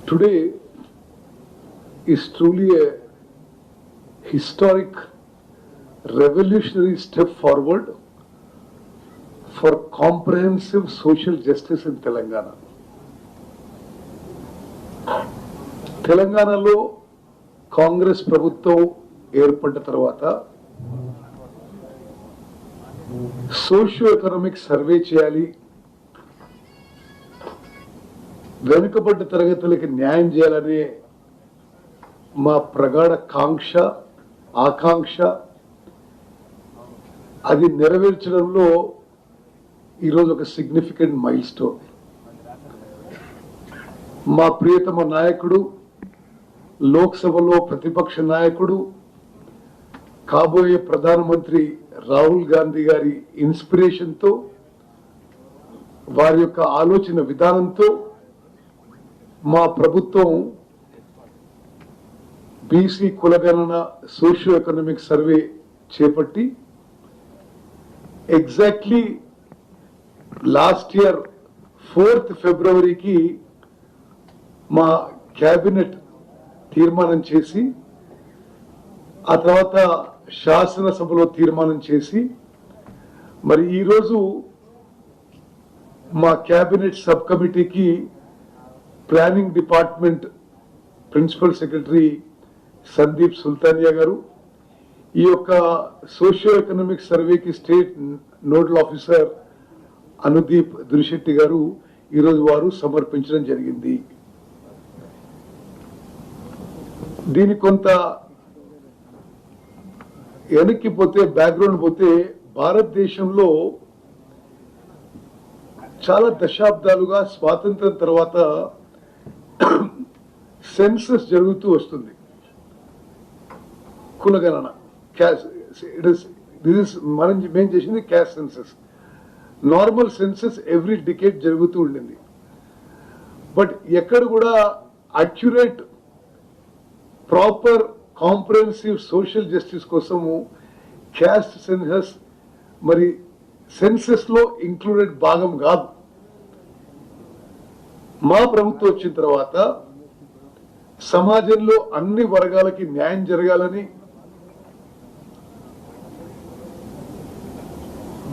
Today is truly a historic, revolutionary step forward for comprehensive social justice in Telangana. తెలంగాణలో కాంగ్రెస్ ప్రభుత్వం ఏర్పడ్డ తర్వాత socio economic survey చేయాలి, వెనుకబడ్డ తరగతులకి న్యాయం చేయాలనే మా ప్రగాఢ ఆకాంక్ష అది నెరవేర్చడంలో ఈరోజు ఒక సిగ్నిఫికెంట్ మైల్ స్టోన్. మా ప్రియతమ నాయకుడు, లోక్సభలో ప్రతిపక్ష నాయకుడు, కాబోయే ప్రధానమంత్రి రాహుల్ గాంధీ గారి ఇన్స్పిరేషన్తో, వారి యొక్క ఆలోచన విధానంతో మా ప్రభుత్వం బీసీ కులగణన సోషియో ఎకనామిక్ సర్వే చేపట్టి ఎగ్జాక్ట్లీ లాస్ట్ ఇయర్ 4th ఫిబ్రవరికి మా క్యాబినెట్ తీర్మానం చేసి, ఆ తర్వాత శాసనసభలో తీర్మానం చేసి, మరి ఈరోజు మా క్యాబినెట్ సబ్ కమిటీకి planning department principal secretary Sandeep Sultania garu, ఈ యొక్క సోషియో ఎకనామిక్ సర్వేకి state nodal officer Anudeep Durishetti garu ఈరోజు వారు సమర్పించడం జరిగింది. దీని కొంత వెనక్కి పోతే, బ్యాక్గ్రౌండ్ పోతే, భారతదేశంలో చాలా దశాబ్దాలుగా స్వాతంత్రం తర్వాత సెన్సస్ జరుగుతూ వస్తుంది. కులగణన మేము చేసింది caste census. Normal census every decade జరుగుతూ ఉండింది. బట్ ఎక్కడ కూడా accurate, proper, comprehensive social justice కోసము క్యాస్ట్ సెన్సస్ మరి సెన్సస్ లో ఇంక్లూడెడ్ భాగం కాదు. మా ప్రభుత్వం వచ్చిన తర్వాత సమాజంలో అన్ని వర్గాలకి న్యాయం జరగాలని,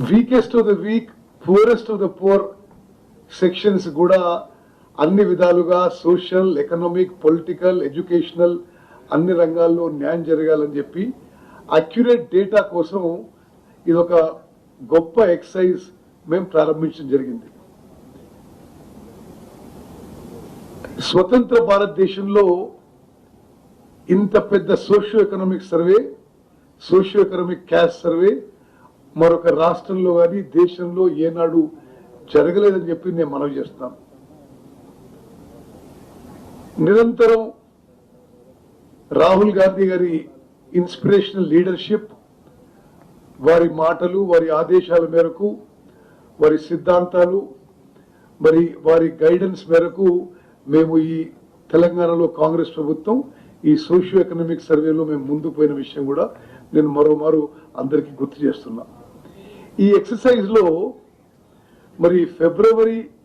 weakest of the week, poorest of the poor sections కూడా అన్ని విధాలుగా సోషల్, ఎకనామిక్, పొలిటికల్, ఎడ్యుకేషనల్ అన్ని రంగాల్లో న్యాయం జరగాలని చెప్పి అక్యురేట్ డేటా కోసం ఇదొక గొప్ప ఎక్సర్సైజ్ మేము ప్రారంభించడం జరిగింది. స్వతంత్ర భారతదేశంలో ఇంత పెద్ద socio economic survey, socio economic caste survey మరొక రాష్ట్రంలో కానీ దేశంలో ఏనాడు జరగలేదని చెప్పి నేను మనవి చేస్తున్నాను. నిరంతరం రాహుల్ గాంధీ గారి ఇన్స్పిరేషనల్ లీడర్షిప్, వారి మాటలు, వారి ఆదేశాల మేరకు, వారి సిద్ధాంతాలు, మరి వారి గైడెన్స్ మేరకు మేము ఈ తెలంగాణలో కాంగ్రెస్ ప్రభుత్వం ఈ సోషియో ఎకనామిక్ సర్వేలో మేము ముందుకు పోయిన విషయం కూడా నేను మరోమారు అందరికీ గుర్తు చేస్తున్నా. ఈ ఎక్సర్సైజ్ లో మరి ఫిబ్రవరి